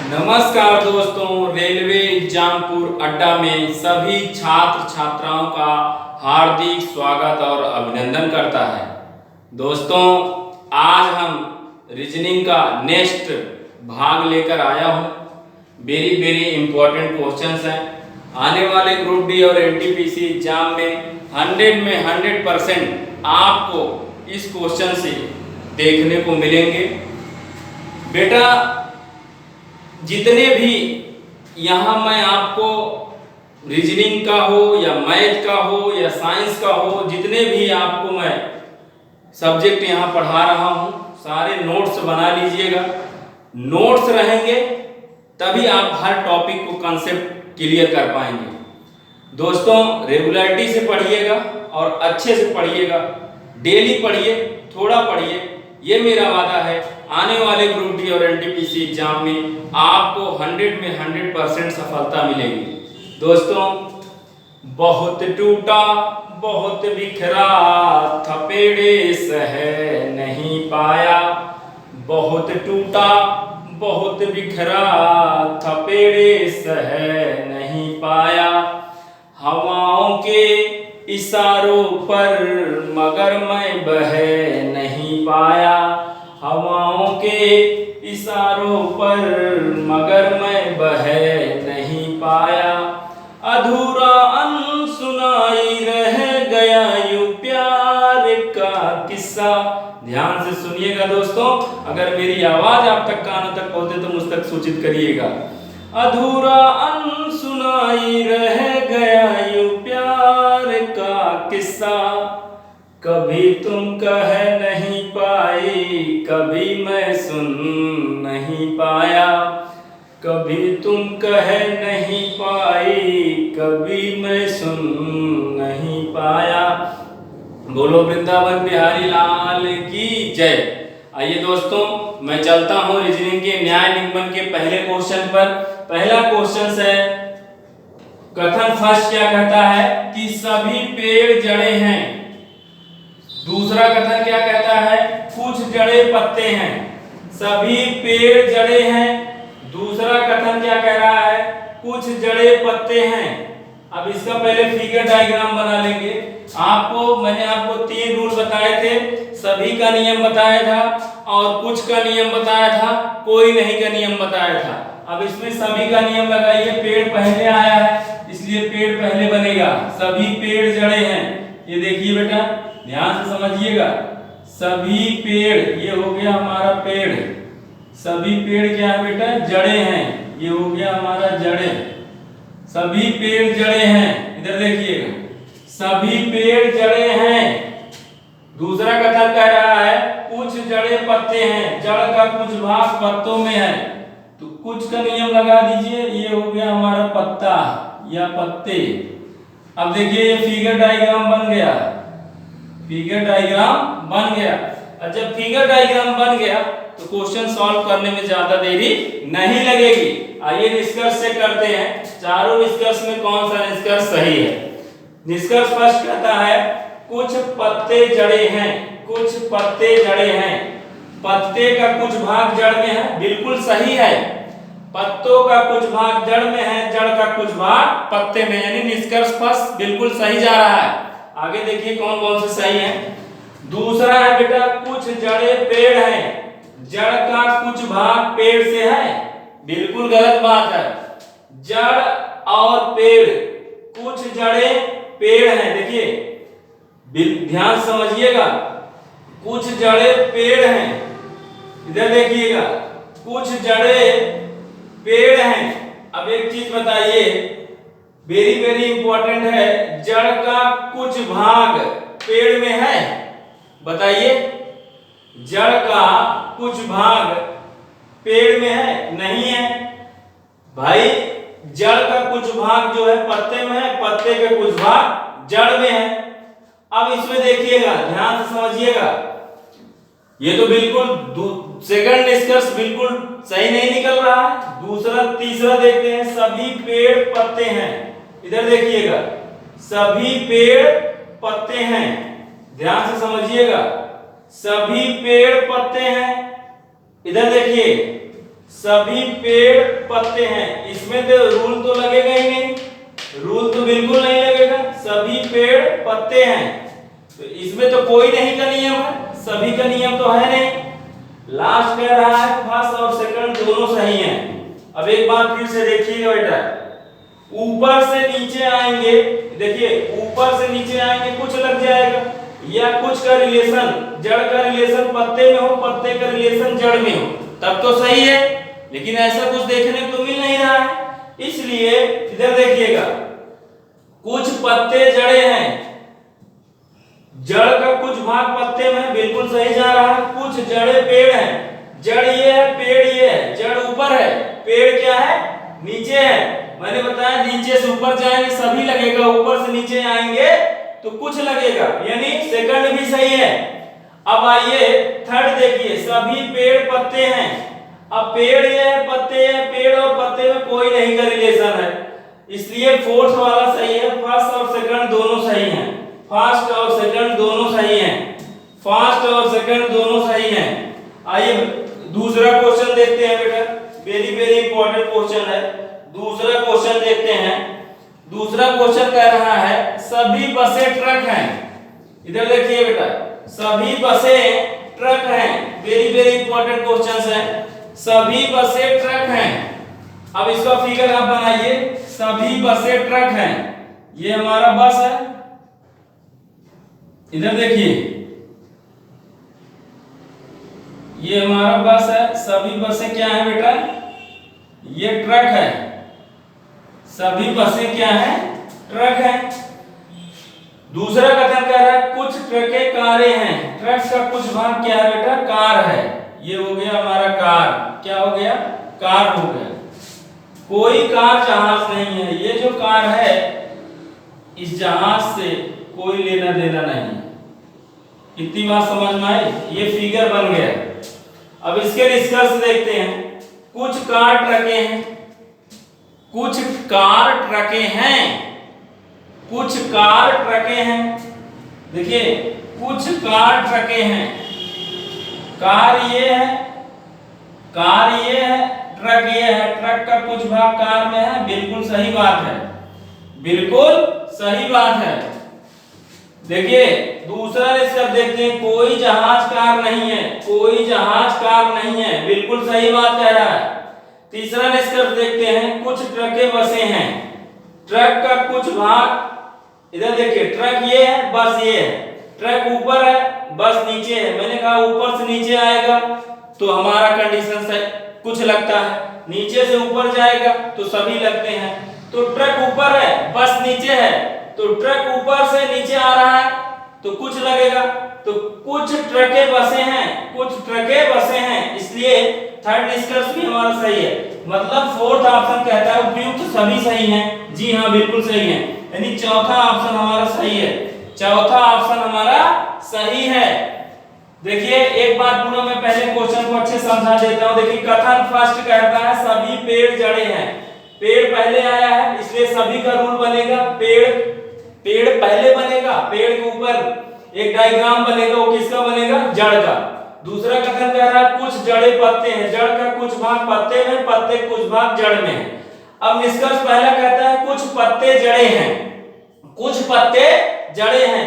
नमस्कार दोस्तों, रेलवे एग्जामपुर अड्डा में सभी छात्र छात्राओं का हार्दिक स्वागत और अभिनंदन करता है। दोस्तों, आज हम रीजनिंग का नेक्स्ट भाग लेकर आया हूँ। वेरी इंपॉर्टेंट क्वेश्चंस हैं। आने वाले ग्रुप डी और एनटीपीसी एग्जाम में 100% आपको इस क्वेश्चन से देखने को मिलेंगे। बेटा, जितने भी यहाँ मैं आपको रीजनिंग का हो या मैथ का हो या साइंस का हो, जितने भी आपको मैं सब्जेक्ट यहाँ पढ़ा रहा हूँ, सारे नोट्स बना लीजिएगा। नोट्स रहेंगे तभी आप हर टॉपिक को कंसेप्ट क्लियर कर पाएंगे। दोस्तों, रेगुलरिटी से पढ़िएगा और अच्छे से पढ़िएगा। डेली पढ़िए, थोड़ा पढ़िए, ये मेरा वादा है। आने वाले ग्रुप डी और एनटीपीसी एग्जाम में आपको 100% सफलता मिलेगी। दोस्तों, बहुत टूटा बहुत बिखरा था पेड़े सह नहीं पाया। बहुत टूटा बहुत बिखरा था पेड़े सह नहीं पाया। हवाओं के इशारों पर मगर मैं बह नहीं पाया। हवाओं के इशारों पर मगर मैं बह नहीं पाया। अधूरा अनसुनाई रह गया यूं प्यार का किस्सा। ध्यान से सुनिएगा दोस्तों, अगर मेरी आवाज आप तक कानों तक पहुंचे तो मुझ तक सूचित करिएगा। अधूरा अनसुनाई रह गया यूं प्यार का किस्सा। कभी तुम कह नहीं पाई, कभी मैं सुन नहीं पाया। कभी तुम कह नहीं पाई, कभी मैं सुन नहीं पाया। बोलो वृंदावन बिहारी लाल की जय। आइए दोस्तों, मैं चलता हूँ रीजनिंग के न्याय निगमन के पहले क्वेश्चन पर। पहला क्वेश्चन है, कथन फर्स्ट क्या कहता है कि सभी पेड़ जड़े हैं। दूसरा कथन क्या कहता है, कुछ जड़े पत्ते हैं। सभी पेड़ जड़े हैं। दूसरा कथन क्या कह रहा है, कुछ जड़े पत्ते हैं। अब इसका पहले फिगर डायग्राम बना लेंगे। मैंने आपको 3 रूल बताए थे। सभी का नियम बताया था और कुछ का नियम बताया था, कोई नहीं का नियम बताया था। अब इसमें सभी का नियम लगाइए। पेड़ पहले आया है इसलिए पेड़ पहले बनेगा। सभी पेड़ जड़े हैं। ये देखिए बेटा, ध्यान से समझिएगा। सभी पेड़, ये हो गया हमारा पेड़। सभी पेड़ क्या है बेटा, जड़े हैं। ये हो गया हमारा जड़े। सभी पेड़ जड़े हैं। इधर देखिएगा, सभी पेड़ जड़े हैं। दूसरा कथन कह रहा है कुछ जड़े पत्ते हैं। जड़ का कुछ भाग पत्तों में है, तो कुछ का नियम लगा दीजिए। ये हो गया हमारा पत्ता या पत्ते। अब देखिए, ये फिगर डायग्राम बन गया। फिगर डायग्राम बन गया। और जब फिगर डायग्राम बन गया तो क्वेश्चन सॉल्व करने में ज्यादा देरी नहीं लगेगी। आइए निष्कर्ष से करते हैं। चारों निष्कर्ष में कौन सा निष्कर्ष सही है। निष्कर्ष फर्स्ट कहता है कुछ पत्ते जड़े हैं। कुछ पत्ते जड़े हैं। पत्ते का कुछ भाग जड़ में है, बिल्कुल सही है। पत्तों का कुछ भाग जड़ में है, जड़ का कुछ भाग पत्ते में, यानी निष्कर्ष फर्स्ट बिल्कुल सही जा रहा है। आगे देखिए कौन कौन से सही है। दूसरा है बेटा, कुछ जड़े पेड़ हैं। जड़ का कुछ भाग पेड़ से है, बिल्कुल गलत बात है। जड़ और पेड़, कुछ जड़े पेड़ हैं। देखिए, ध्यान समझिएगा, कुछ जड़े पेड़ हैं। इधर देखिएगा, कुछ जड़े पेड़ हैं। अब एक चीज बताइए, वेरी इंपॉर्टेंट है। जड़ का कुछ भाग पेड़ में है, बताइए। जड़ का कुछ भाग पेड़ में है, नहीं है भाई। जड़ का कुछ भाग जो है पत्ते में है, पत्ते के कुछ भाग जड़ में है। अब इसमें देखिएगा, ध्यान से समझिएगा। ये तो बिल्कुल सेकंड निष्कर्ष बिल्कुल सही नहीं निकल रहा है। दूसरा तीसरा देखते हैं, सभी पेड़ पत्ते हैं। इधर देखिएगा, सभी पेड़ पत्ते हैं। ध्यान से समझिएगा, सभी पेड़ पत्ते हैं। इधर देखिए, सभी पेड़ पत्ते हैं। इसमें तो रूल तो लगेगा ही नहीं, रूल तो बिल्कुल नहीं लगेगा, सभी पेड़ पत्ते हैं, तो इसमें तो कोई नहीं का नियम है, सभी का नियम तो है नहीं। लास्ट कह रहा है फर्स्ट और सेकंड दोनों सही हैं। अब एक बार फिर से देखिएगा बेटा, ऊपर से नीचे आएंगे, देखिए ऊपर से नीचे आएंगे कुछ लग जाएगा, या कुछ का रिलेशन, जड़ का रिलेशन पत्ते में हो, पत्ते का रिलेशन जड़ में हो, तब तो सही है। लेकिन ऐसा कुछ देखने को मिल नहीं रहा है, इसलिए इधर देखिएगा, कुछ पत्ते जड़े हैं, जड़ का कुछ भाग पत्ते में बिल्कुल सही जा रहा है, कुछ जड़े पेड़ हैं, जड़ ये है, पेड़ ये है, जड़ ऊपर है, पेड़ क्या है, नीचे है। मैंने बताया नीचे से ऊपर जाएंगे सभी लगेगा, ऊपर से नीचे आएंगे तो कुछ लगेगा, यानी सेकंड भी सही है। अब आइए थर्ड देखिए, सभी पेड़ पत्ते हैं। अब पेड़ ये है, पत्ते है, पेड़ और पत्ते में कोई नहीं का रिलेशन है, इसलिए फोर्थ वाला सही है। फर्स्ट और सेकंड दोनों सही हैं, फर्स्ट और सेकंड दोनों सही हैं, फर्स्ट और सेकंड दोनों सही हैं। आइए दूसरा क्वेश्चन देखते हैं बेटा, वेरी वेरी इंपॉर्टेंट क्वेश्चन है। दूसरा क्वेश्चन देखते हैं। दूसरा क्वेश्चन कह रहा है सभी बसें ट्रक हैं। इधर देखिए बेटा, सभी बसें ट्रक हैं, वेरी वेरी इंपॉर्टेंट क्वेश्चन है। सभी बसें ट्रक हैं। अब इसका फिगर आप बनाइए, सभी बसें ट्रक हैं, ये हमारा बस है। इधर देखिए, ये हमारा बस है, सभी बसें क्या है बेटा, ये ट्रक है, सभी बसें क्या है, ट्रक है। दूसरा कथन कह रहा है कुछ ट्रकें कारें हैं। ट्रक का कुछ भाग क्या है बेटा, कार है, ये हो गया हमारा कार, क्या हो गया, कार हो गया। कोई कार जहाज नहीं है, ये जो कार है इस जहाज से कोई लेना देना नहीं। इतनी बात समझ में आई, ये फिगर बन गया। अब इसके निष्कर्ष देखते हैं। कुछ कार ट्रकें हैं, कुछ कार ट्रकें हैं, कुछ कार ट्रकें हैं। देखिए कुछ कार ट्रकें हैं, कार ये है, कार ये है, ट्रक ये है, ट्रक का कुछ भाग कार में है, बिल्कुल सही बात है, बिल्कुल सही बात है। देखिए दूसरा निष्कर्ष देखते हैं, कोई जहाज कार नहीं है, कोई जहाज कार नहीं है, बिल्कुल सही बात कह रहा है। तीसरा निष्कर्ष देखते हैं, कुछ ट्रकें बसें हैं, ट्रक का कुछ भाग, इधर देखिए ट्रक ये है, बस ये है, ट्रक ऊपर है, बस नीचे है। मैंने कहा ऊपर से नीचे आएगा तो हमारा कंडीशन से कुछ लगता है, नीचे से ऊपर जाएगा तो सभी लगते हैं। तो ट्रक ऊपर है, बस नीचे है, तो ट्रक ऊपर से नीचे आ रहा है तो कुछ लगेगा। तो कुछ ट्रकें बसें हैं, कुछ ट्रकें बसें हैं, इसलिए थर्ड निष्कर्ष भी हमारा सही है। मतलब फोर्थ ऑप्शन कहता है उपयुक्त सभी सही हैं। जी हाँ, बिल्कुल सही है, यानी चौथा ऑप्शन हमारा सही है, चौथा ऑप्शन हमारा सही है। देखिए एक बार पूरा मैं पहले क्वेश्चन को अच्छे समझा देता हूं। देखिए कथन फर्स्ट कहता है सभी पेड़ जड़े हैं, पेड़ पहले आया है इसलिए सभी का रूल बनेगा, पेड़ पहले बनेगा, पेड़ के ऊपर एक डायग्राम बनेगा, वो किसका बनेगा, जड़ का। दूसरा कथन कह रहा है कुछ जड़े पत्ते हैं, जड़ का कुछ भाग पत्ते में, पत्ते कुछ भाग जड़ में है। अब निष्कर्ष पहला कहता है कुछ पत्ते जड़े हैं, कुछ पत्ते जड़े हैं,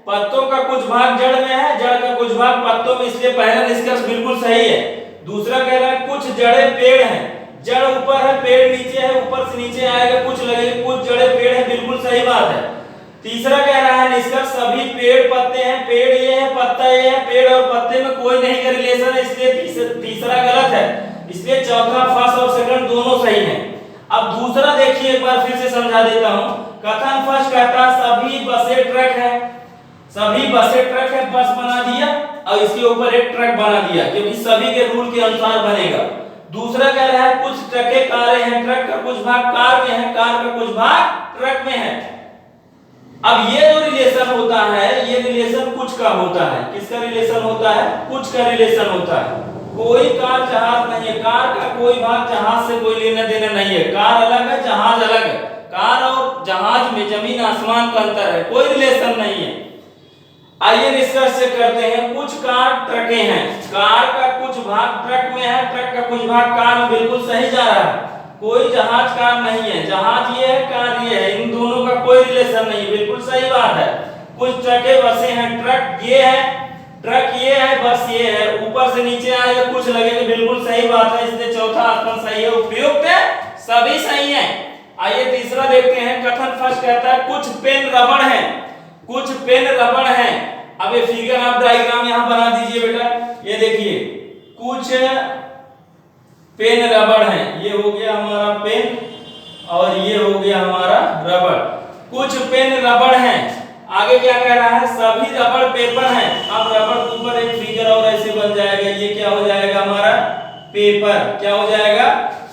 पत्तों का कुछ भाग जड़ में है, जड़ का कुछ भाग पत्तों में, इसलिए पहला निष्कर्ष बिल्कुल सही है। दूसरा कह रहा है कुछ जड़े पेड़ हैं, जड़ ऊपर है, पेड़ नीचे है, ऊपर से नीचे आएगा कुछ लगेगा, कुछ जड़े पेड़ है, बिल्कुल सही बात है। तीसरा कह रहा है निष्कर्ष सभी पेड़ पत्ते हैं, पेड़ ये है, पत्ता ये है, पेड़ और पत्ते में कोई नहीं का रिलेशन है, इसलिए तीसरा गलत है, इसलिए चौथा फर्स्ट और सेकंड दोनों सही हैं। अब दूसरा देखिए एक बार फिर से समझा देता हूं। कथन फर्स्ट कहता है सभी बसें ट्रक है, सभी बसें ट्रक है, बस बना दिया और इसके ऊपर एक ट्रक बना दिया क्योंकि सभी के रूल के अनुसार बनेगा। दूसरा कह रहा है कुछ ट्रकें कारें हैं, ट्रक का कुछ भाग कार में है, कार का कुछ भाग ट्रक में है। अब ये जो रिलेशन होता है, ये रिलेशन कुछ का होता है, किसका रिलेशन होता है, कुछ का रिलेशन होता है। कोई कार जहाज नहीं है, कार का कोई भाग जहाज से कोई लेना देना नहीं है, कार अलग है, जहाज अलग है, कार और जहाज में जमीन आसमान का अंतर है, कोई रिलेशन नहीं है। आइए निष्कर्ष करते हैं। कुछ कार ट्रकें हैं, कार का कुछ भाग ट्रक में है, ट्रक का कुछ भाग कार में, बिल्कुल सही जा रहा है। कोई जहाज कार नहीं है, जहाज ये है, कार ये है, इन दोनों का कोई रिलेशन नहीं, बिल्कुल सही बात है। कुछ ट्रकें बसें हैं, ट्रक ये है, ट्रक ये है, बस ये है, ऊपर से नीचे आएगा कुछ लगेगा, बिल्कुल सही बात है, इसलिए चौथा ऑप्शन सही है, उपयुक्त है, सभी सही है। आइए तीसरा देखते हैं। कथन फर्स्ट कहता है कुछ पेन रबड़ है, कुछ पेन रबड़ है। अब ये फिगर आप डायग्राम यहां बना दीजिए बेटा, ये देखिए कुछ पेन रबड़ है, ये हो गया हमारा पेन और ये हो गया हमारा रबड़। कुछ पेन रबड़ है, आगे क्या कह रहा है, सभी रबड़ पेपर हैं। अब रबड़ के ऊपर एक फिगर और ऐसे बन जाएगा, ये क्या हो जाएगा हमारा पेपर, क्या हो जाएगा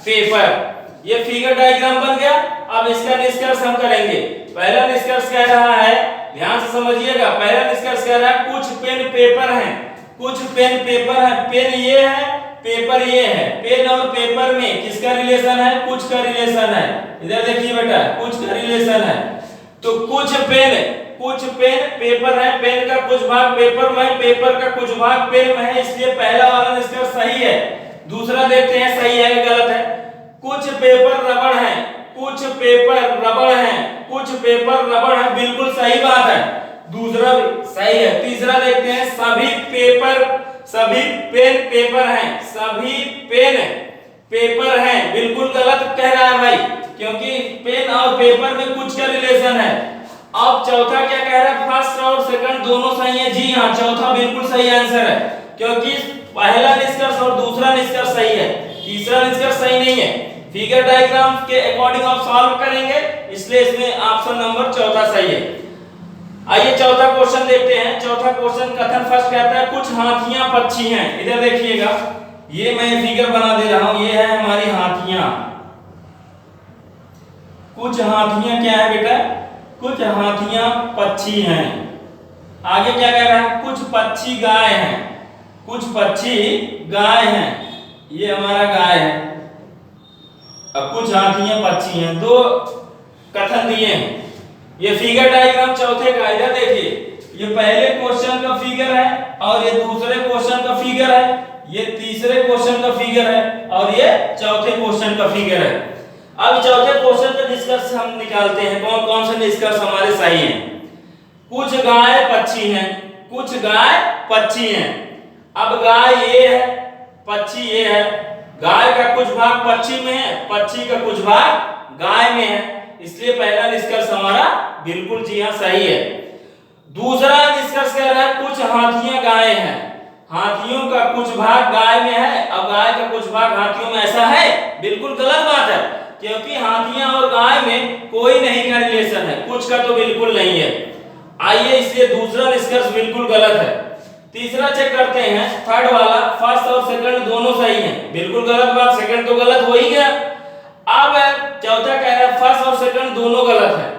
पेपर। ये फिगर डायग्राम बन गया। अब इसका निष्कर्ष हम करेंगे। पहला निष्कर्ष कह रहा है, ध्यान से समझिएगा, पहला निष्कर्ष कह रहा है कुछ पेन पेपर हैं, कुछ पेन पेपर है, पेन ये है, पेपर ये है। पेन और पेपर में किसका रिलेशन है, कुछ का रिलेशन है। इधर देखिए बेटा, कुछ का रिलेशन है। तो कुछ पेन पेपर है, पेन का कुछ भाग पेपर में, पेपर का कुछ भाग पेन में है, इसलिए पहला वाला निष्कर्ष सही है। दूसरा देखते हैं सही है कि गलत है। कुछ पेपर रबड़ है, कुछ पेपर रबड़ है, कुछ पेपर रबड़ है, बिल्कुल सही बात है, दूसरा भी सही है। तीसरा देखते हैं सभी पेन पेपर हैं, सभी पेन पेपर हैं, बिल्कुल गलत कह रहा है भाई, क्योंकि पेन और पेपर में कुछ का रिलेशन है। अब चौथा क्या कह रहा है, फर्स्ट और सेकंड दोनों सही है। जी हाँ, चौथा बिल्कुल सही आंसर है, क्योंकि पहला निष्कर्ष और दूसरा निष्कर्ष सही है, तीसरा निष्कर्ष सही नहीं है। फिगर डायग्राम के अकॉर्डिंग आप सॉल्व करेंगे, इसलिए इसमें ऑप्शन नंबर चौथा सही है। आइए चौथा क्वेश्चन देखते हैं। चौथा क्वेश्चन कथन फर्स्ट कहता है कुछ हाथियां पक्षी हैं। इधर देखिएगा, ये मैं फिगर बना दे रहा हूं, ये है हमारी हाथियां। कुछ हाथियां क्या है बेटा, कुछ हाथियां पक्षी हैं। आगे क्या कह रहा है, कुछ पक्षी गाय हैं, कुछ पक्षी गाय हैं, ये हमारा गाय है। अब कुछ हाथियां पक्षी हैं, दो कथन दिए हैं। ये फिगर डायग्राम चौथे का, इधर देखिए, ये पहले क्वेश्चन का फिगर है और ये दूसरे क्वेश्चन का फिगर है, ये तीसरे क्वेश्चन का फिगर है और ये चौथे क्वेश्चन का फिगर है। अब चौथे क्वेश्चन का निष्कर्ष हम निकालते हैं, कौन कौन से निष्कर्ष हमारे सही हैं। कुछ गाय पक्षी हैं, कुछ गाय पक्षी हैं। अब गाय ये है, पक्षी ये है, गाय का कुछ भाग पक्षी में है, पक्षी का कुछ भाग गाय में है, इसलिए पहला निष्कर्ष हमारा बिल्कुल जी हां सही है। दूसरा निष्कर्ष कह रहा है कुछ हाथियां गाय हैं, हाथियों का कुछ भाग गाय में है, अब गाय का कुछ भाग हाथियों में, ऐसा है, बिल्कुल गलत बात है, क्योंकि हाथियां और गाय में कोई नहीं का रिलेशन है, कुछ का तो बिल्कुल नहीं है। आइए, इसलिए दूसरा निष्कर्ष बिल्कुल गलत है। तीसरा चेक करते हैं, थर्ड वाला, फर्स्ट और सेकंड दोनों सही हैं, बिल्कुल गलत बात, सेकंड तो गलत हो ही गया। अब चौथा कह रहा है फर्स्ट और सेकंड दोनों गलत है,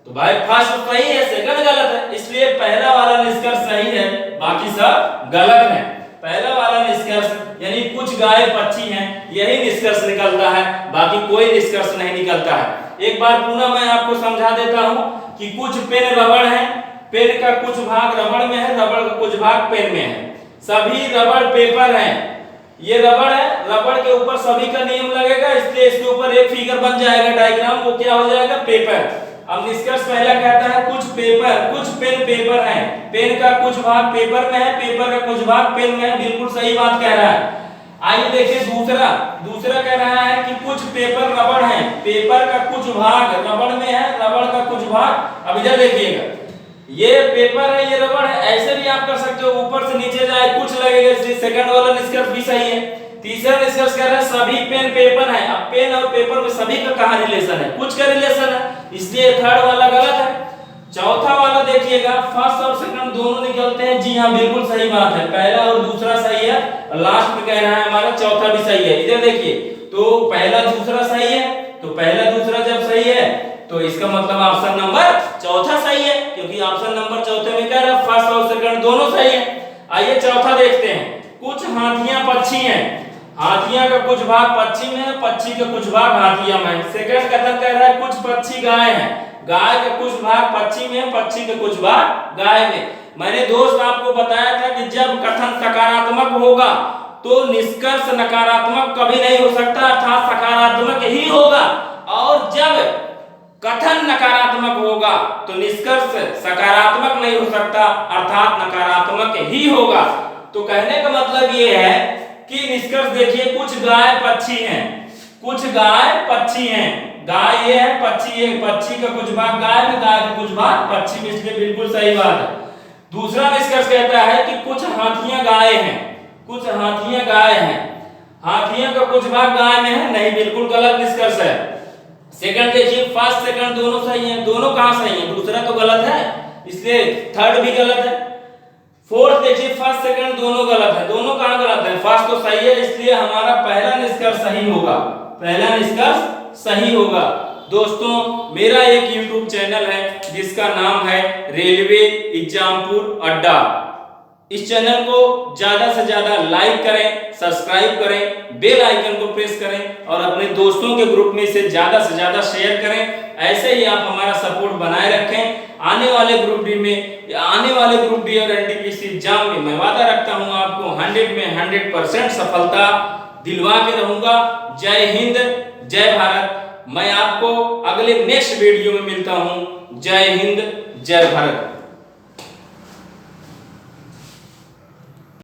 तो भाई फर्स्ट सही है, सेकंड गलत है, इसलिए पहला वाला निष्कर्ष सही है, बाकी सब गलत है। पहला वाला निष्कर्ष यानी कुछ गाय पक्षी हैं, यही निष्कर्ष निकलता है, बाकी कोई निष्कर्ष नहीं निकलता है। एक बार पुनः मैं आपको समझा देता हूं कि कुछ पेन रबड़ है, पेन का कुछ भाग रबड़ में है, रबड़ का कुछ भाग पेन में है। सभी रबड़ पेपर हैं, ये रबड़ है, रबड़ के ऊपर सभी का नियम लगेगा, इसलिए इसके ऊपर एक फिगर बन जाएगा डायग्राम, वो क्या हो जाएगा पेपर। अब निष्कर्ष पहला कहता है कुछ पेन पेपर हैं, पेन का कुछ भाग पेपर में है, पेपर का कुछ भाग पेन में है, बिल्कुल सही बात कह रहा है। आइए देखिए दूसरा कह रहा है कि कुछ पेपर रबड़ हैं, पेपर का कुछ भाग रबड़ में है, रबड़ का कुछ भाग, अब इधर देखिएगा, ये पेपर है, ये रबड़ है, ऐसे भी आप कर सकते हो, ऊपर से नीचे जाए कुछ लगेगा, इसलिए सेकंड वाला निष्कर्ष भी सही है। तीसरा निष्कर्ष कह रहा है सभी पेन पेपर है, अब पेन और पेपर में सभी का कहां रिलेशन है, कुछ का रिलेशन है, इसलिए थर्ड वाला गलत है। चौथा वाला देखिएगा, फर्स्ट और सेकंड दोनों निकलते हैं, जी हां बिल्कुल सही बात है, पहला और दूसरा सही है, लास्ट में कह रहा है हमारा चौथा भी सही है। इधर देखिए, तो पहला दूसरा सही है, तो पहला दूसरा जब सही है तो इसका मतलब ऑप्शन नंबर चौथा सही है, क्योंकि ऑप्शन नंबर चौथे में कह रहा है फर्स्ट और सेकंड दोनों सही है। आइए चौथा देखते हैं, कुछ हाथियां पक्षी हैं, हाथियां का कुछ भाग पक्षी में है, पक्षी का कुछ भाग हाथियां में है। सेकंड कथन कह रहा है कुछ पक्षी गाय हैं, गाय का कुछ भाग पक्षी में है, पक्षी का कुछ भाग गाय में। मैंने दोस्त आपको बताया था कि जब कथन सकारात्मक होगा तो निष्कर्ष नकारात्मक कभी नहीं हो सकता, अर्थात सकारात्मक ही होगा, और जब कथन नकारात्मक होगा तो निष्कर्ष सकारात्मक नहीं हो सकता, अर्थात नकारात्मक ही होगा। तो कहने का मतलब ये है कि निष्कर्ष देखिए, कुछ गाय पक्षी हैं, कुछ गाय पक्षी हैं, गाय ये है, पक्षी ये, पक्षी का कुछ भाग गाय में, गाय का कुछ भाग पक्षी में, इसलिए बिल्कुल सही बात है। दूसरा निष्कर्ष कहता है कि कुछ हाथियां गाय हैं, कुछ हाथियां गाय हैं, हाथियों का कुछ भाग गाय में है, नहीं, बिल्कुल गलत निष्कर्ष है। सेकंड देखिए, फर्स्ट सेकंड दोनों सही हैं, दोनों कहां सही हैं, दूसरा तो गलत है, इसलिए थर्ड भी गलत है। फोर्थ देखिए, फर्स्ट सेकंड दोनों गलत है, दोनों कहां गलत है, फर्स्ट तो सही है, इसलिए हमारा पहला निष्कर्ष सही होगा, पहला निष्कर्ष सही होगा। दोस्तों, मेरा एक YouTube चैनल है जिसका नाम है रेलवे एग्जामपुर अड्डा। इस चैनल को ज्यादा से ज्यादा लाइक करें, सब्सक्राइब करें, बेल आइकन को प्रेस करें और अपने दोस्तों के ग्रुप में इसे ज्यादा से ज्यादा शेयर करें। ऐसे ही आप हमारा सपोर्ट बनाए रखें। आने वाले ग्रुप डी में, आने वाले ग्रुप डी और एनटीपीसी एग्जाम में मैं वादा रखता हूं आपको 100 में 100% सफलता दिलवा के रहूंगा। जय हिंद, जय भारत। मैं आपको अगले नेक्स्ट वीडियो में मिलता हूं। जय हिंद, जय भारत।